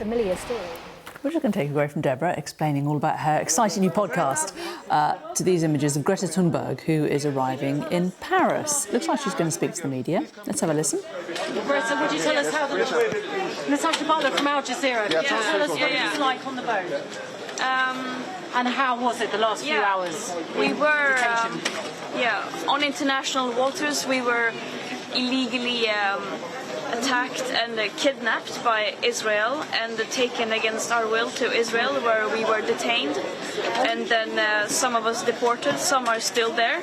familiar story. We're just going to take a break from Deborah explaining all about her exciting new podcast to these images of Greta Thunberg, who is arriving in Paris. Looks like she's going to speak to the media. Let's have a listen. Greta, would you tell us how Natasha Butler from Al Jazeera, tell us what it was like on the boat? And how was it the last few hours? We were on international waters. We were illegally attacked and kidnapped by Israel and taken against our will to Israel, where we were detained, and then some of us deported. Some are still there.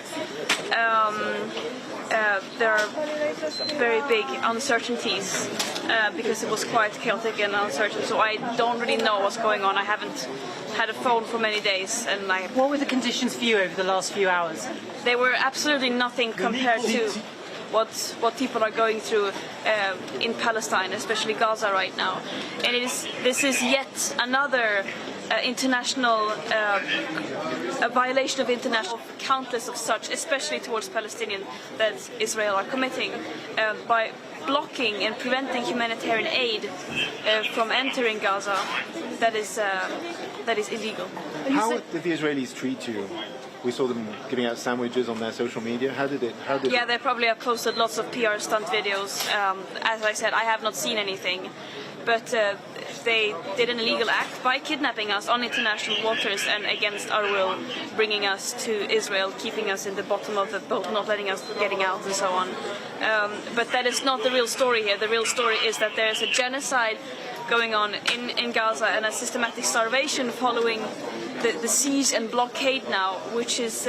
There are very big uncertainties because it was quite chaotic and uncertain, so I don't really know what's going on. I haven't had a phone for many days. And what were the conditions for you over the last few hours? They were absolutely nothing compared to what people are going through in Palestine, especially Gaza right now. And this is yet another international a violation of international, countless of such, especially towards Palestinians, that Israel are committing by blocking and preventing humanitarian aid from entering Gaza. That is illegal. How did the Israelis treat you? We saw them giving out sandwiches on their social media. How did it? Yeah, they probably have posted lots of PR stunt videos. As I said, I have not seen anything, but they did an illegal act by kidnapping us on international waters and against our will, bringing us to Israel, keeping us in the bottom of the boat, not letting us getting out, and so on. But that is not the real story here. The real story is that there is a genocide going on in Gaza and a systematic starvation following the siege and blockade now, which is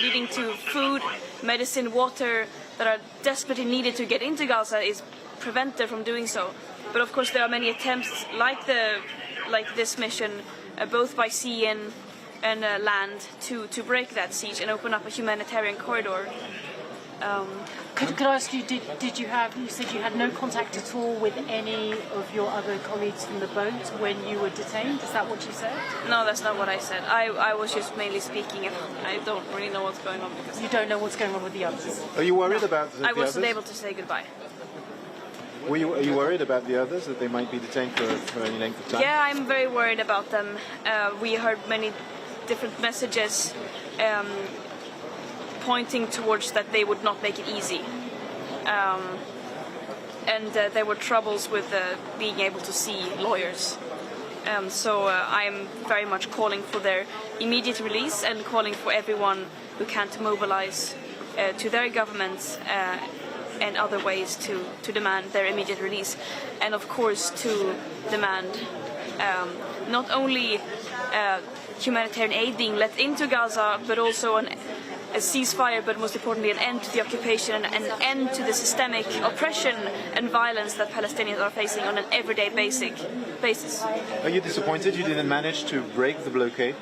leading to food, medicine, water that are desperately needed to get into Gaza is prevented from doing so. But of course there are many attempts like this mission, both by sea and land, to break that siege and open up a humanitarian corridor. Could I ask you, did you said you had no contact at all with any of your other colleagues from the boat when you were detained? Is that what you said? No, that's not what I said. I was just mainly speaking, and I don't really know what's going on because... You don't know what's going on with the others? Are you worried about the others? I wasn't others? able to say goodbye. Are you worried about the others, that they might be detained for any length of time? Yeah, I'm very worried about them. We heard many different messages pointing towards that they would not make it easy. And there were troubles with being able to see lawyers. So I am very much calling for their immediate release and calling for everyone who can to mobilize to their governments and other ways to demand their immediate release. And of course to demand not only humanitarian aid being let into Gaza, but also a ceasefire, but most importantly an end to the occupation and an end to the systemic oppression and violence that Palestinians are facing on an everyday basis. Are you disappointed you didn't manage to break the blockade?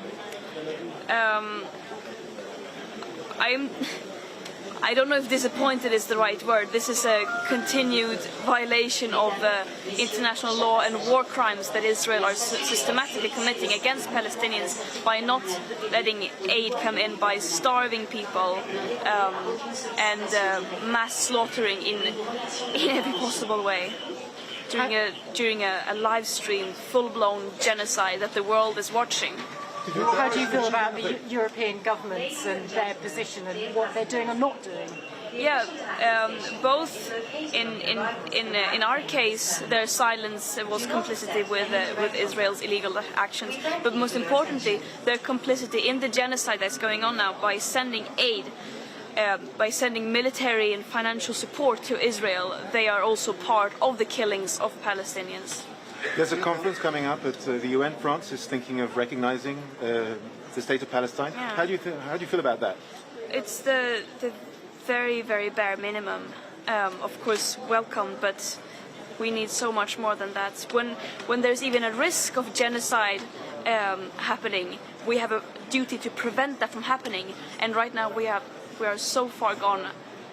I don't know if disappointed is the right word. This is a continued violation of international law and war crimes that Israel are systematically committing against Palestinians by not letting aid come in, by starving people and mass slaughtering in every possible way. During a live stream, full-blown genocide that the world is watching. How do you feel about the European governments and their position and what they're doing or not doing? Yeah, both in our case, their silence was complicity with Israel's illegal actions, but most importantly, their complicity in the genocide that's going on now by sending aid, by sending military and financial support to Israel. They are also part of the killings of Palestinians. There's a conference coming up at the UN. France is thinking of recognizing the state of Palestine. Yeah. How do you feel about that? It's the very, very bare minimum. Of course, welcome, but we need so much more than that. When there's even a risk of genocide happening, we have a duty to prevent that from happening. And right now we are so far gone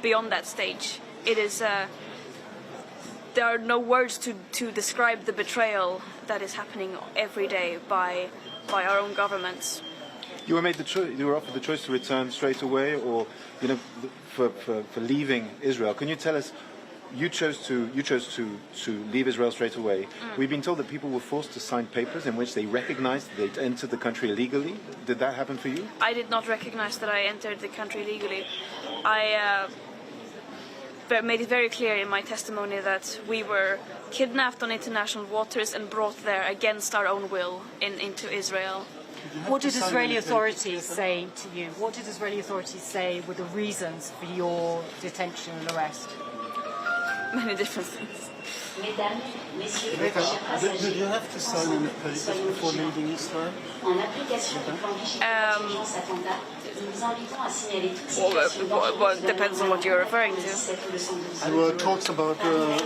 beyond that stage. It is. There are no words to describe the betrayal that is happening every day by our own governments. You were offered the choice to return straight away, or for leaving Israel. Can you tell us you chose to leave Israel straight away. We've been told that people were forced to sign papers in which they recognized they'd entered the country illegally. Did that happen for you? I did not recognize that I entered the country illegally. I made it very clear in my testimony that we were kidnapped on international waters and brought there against our own will into Israel. What did Israeli authorities say to you? What did Israeli authorities say were the reasons for your detention and arrest? Many different things. Greta, did you have to sign any papers before leaving Israel? Well, depends on what you're referring to. There were talks about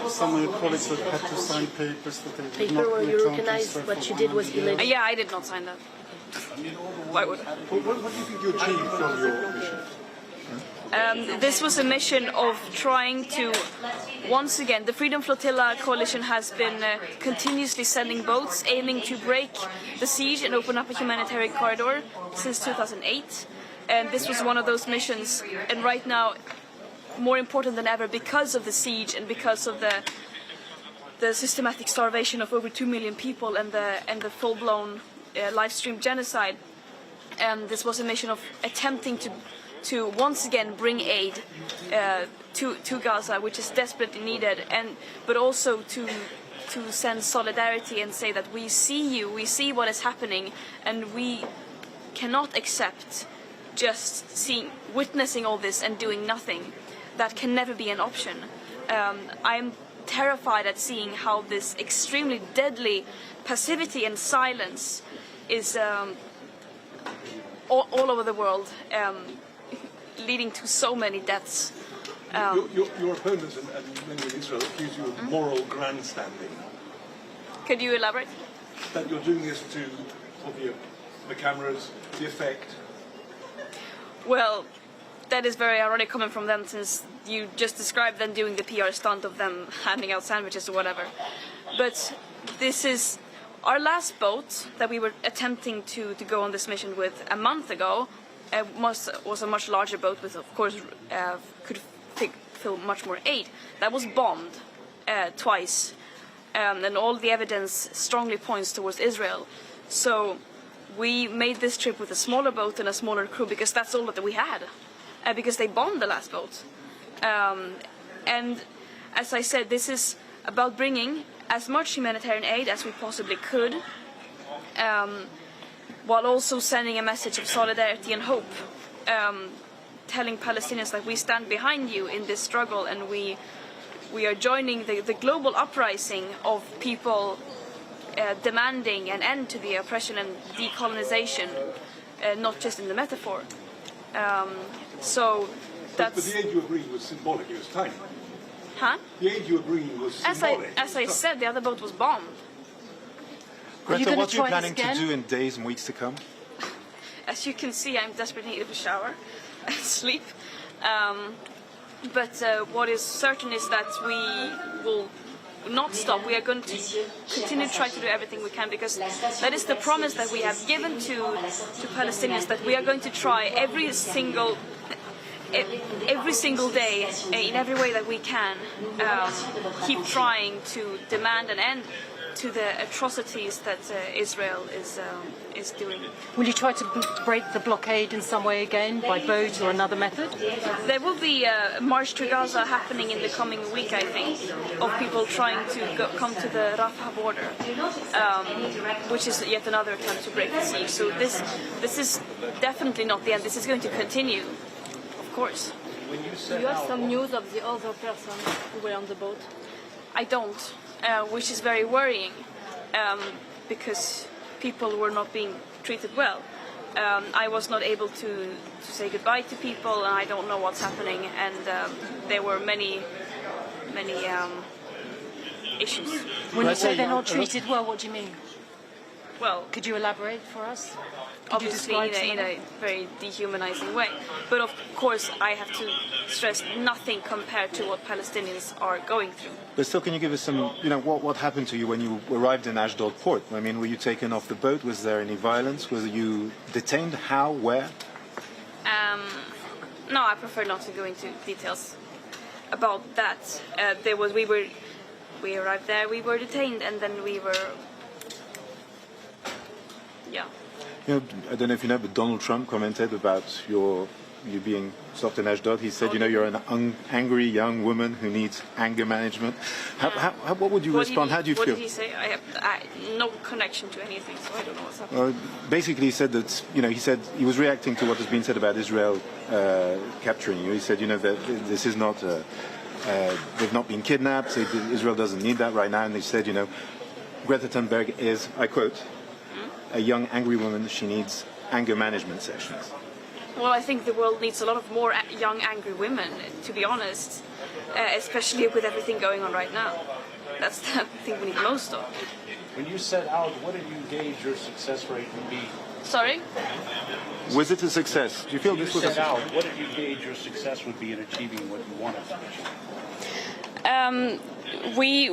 some of your colleagues that had to sign papers that they would not Paper where you return to recognized Israel what for you did was 100 years. illegal. Yeah, I did not sign that. Why would I? What do you think you achieved from your mission? This was a mission of trying to, once again, the Freedom Flotilla coalition has been continuously sending boats aiming to break the siege and open up a humanitarian corridor since 2008. And this was one of those missions. And right now, more important than ever, because of the siege and because of the systematic starvation of over 2 million people and the full-blown live stream genocide, this was a mission of attempting to once again bring aid to Gaza, which is desperately needed, but also to send solidarity and say that we see you, we see what is happening, and we cannot accept just witnessing all this and doing nothing. That can never be an option. I'm terrified at seeing how this extremely deadly passivity and silence is all over the world, leading to so many deaths. Your opponents and many in Israel accuse you of moral grandstanding. Could you elaborate? That you're doing this for the cameras, the effect. Well, that is very ironic coming from them, since you just described them doing the PR stunt of them handing out sandwiches or whatever. But this is our last boat that we were attempting to go on this mission with a month ago. Was a much larger boat with, of course, could fill much more aid. That was bombed twice, and all the evidence strongly points towards Israel. So we made this trip with a smaller boat and a smaller crew because that's all that we had, because they bombed the last boat. And as I said, this is about bringing as much humanitarian aid as we possibly could, while also sending a message of solidarity and hope, telling Palestinians that we stand behind you in this struggle, and we are joining the global uprising of people demanding an end to the oppression and decolonization, not just in the metaphor. So that's... But the aid you agreed was symbolic, it was tiny. Huh? The aid you agreed was symbolic. As I said, the other boat was bombed. Greta, what are you planning to do in days and weeks to come? As you can see, I'm desperately in need of a shower and sleep. But what is certain is that we will not stop. We are going to continue to try to do everything we can, because that is the promise that we have given to Palestinians, that we are going to try every single day, in every way that we can, keep trying to demand an end to the atrocities that Israel is doing. Will you try to break the blockade in some way again, by boat or another method? There will be a march to Gaza happening in the coming week, I think, of people trying to come to the Rafah border, which is yet another attempt to break the siege. So this is definitely not the end. This is going to continue, of course. Do you have some news of the other person who were on the boat? I don't, which is very worrying, because people were not being treated well. I was not able to say goodbye to people, and I don't know what's happening, and there were many issues. When you say they're not treated well, what do you mean? Well, Could you elaborate for us? obviously in a very dehumanizing way. But of course, I have to stress nothing compared to what Palestinians are going through. But still, can you give us some, what happened to you when you arrived in Ashdod port? I mean, were you taken off the boat? Was there any violence? Were you detained? How? Where? No, I prefer not to go into details. about that. We arrived there, we were detained, and then we were, yeah. You know, I don't know if you know, but Donald Trump commented about you being stopped in Ashdod. He said, you know, you're an angry young woman who needs anger management. What would you respond? How do you feel? What did he say? I have no connection to anything, so I don't know what's happening. Basically, he said that, you know, he said he was reacting to what has been said about Israel capturing you. He said, you know, that this is not, they've not been kidnapped. So Israel doesn't need that right now. And they said, you know, Greta Thunberg is, I quote, a young angry woman. She needs anger management sessions. Well, I think the world needs a lot of more young angry women, to be honest, especially with everything going on right now. That's the thing we need most of. When you set out, what did you gauge your success rate would be? Sorry? Was it a success? Do you feel this was a success? What did you gauge your success would be in achieving what you wanted to achieve? We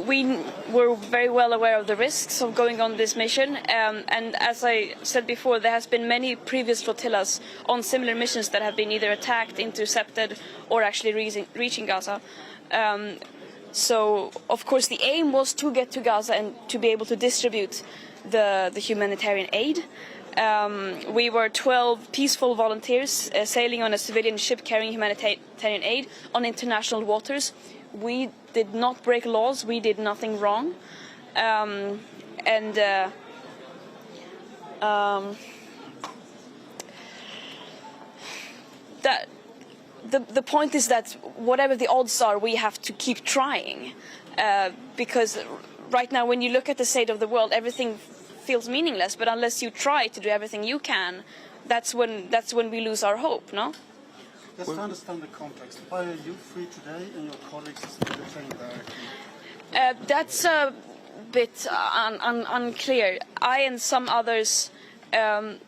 were very well aware of the risks of going on this mission, and as I said before, there has been many previous flotillas on similar missions that have been either attacked, intercepted, or actually reaching Gaza. So, of course, the aim was to get to Gaza and to be able to distribute the humanitarian aid. We were 12 peaceful volunteers sailing on a civilian ship carrying humanitarian aid on international waters. We did not break laws. We did nothing wrong. The point is that whatever the odds are, we have to keep trying, because right now, when you look at the state of the world, everything feels meaningless. But unless you try to do everything you can, that's when we lose our hope. No. Just to understand the context, why are you free today and your colleagues are still detained there? That's a bit unclear. I and some others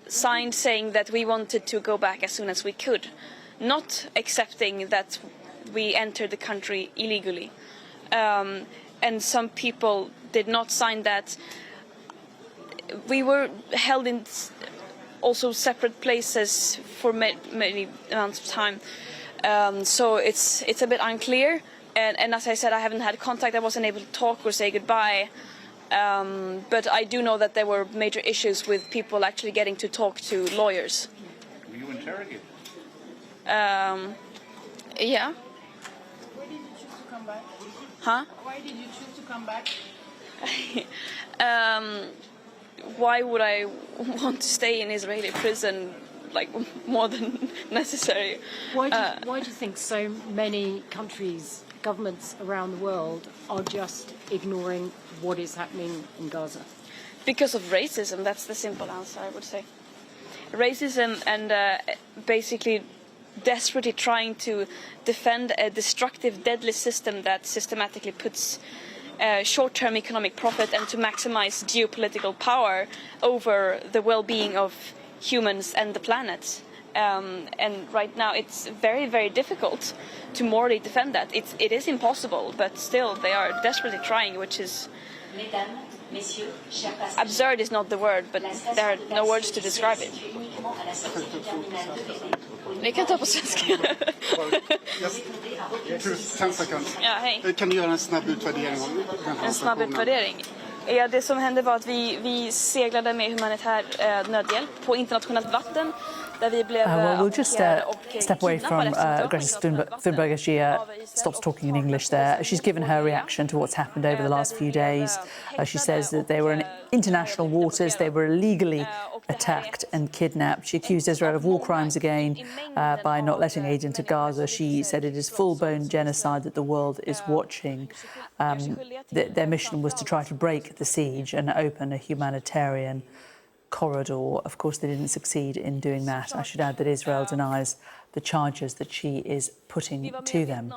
signed saying that we wanted to go back as soon as we could, not accepting that we entered the country illegally. And some people did not sign that. We were held in also separate places for many amounts of time, so it's a bit unclear, and as I said, I haven't had contact. I wasn't able to talk or say goodbye, but I do know that there were major issues with people actually getting to talk to lawyers. Were you interrogated? Yeah. Why did you choose to come back? Huh? Why did you choose to come back? Why would I want to stay in Israeli prison, like, more than necessary? Why do you think so many countries, governments around the world are just ignoring what is happening in Gaza? Because of racism, that's the simple answer, I would say. Racism and basically desperately trying to defend a destructive, deadly system that systematically puts short-term economic profit and to maximize geopolitical power over the well-being of humans and the planet. And right now it's very, very difficult to morally defend that. It is impossible, but still they are desperately trying, which is... Absurd is not the word, but there are no words to describe it. Vi kan ta på svenska. Yes. 10 seconds. Ja, hej. Kan du göra en snabb utvärdering om den här En snabb utvärdering. Ja, det som hände var att vi seglade med humanitär nödhjälp på internationellt vatten. Där vi blev well, we'll just step away from Greta Thunberg as she stops talking in English there. She's given her reaction to what's happened over the last few days. She says that they were in international waters, they were illegally attacked and kidnapped. She accused Israel of war crimes again by not letting aid into Gaza. She said it is full-blown genocide that the world is watching. Their mission was to try to break the siege and open a humanitarian corridor. Of course, they didn't succeed in doing that. I should add that Israel denies the charges that she is putting to them.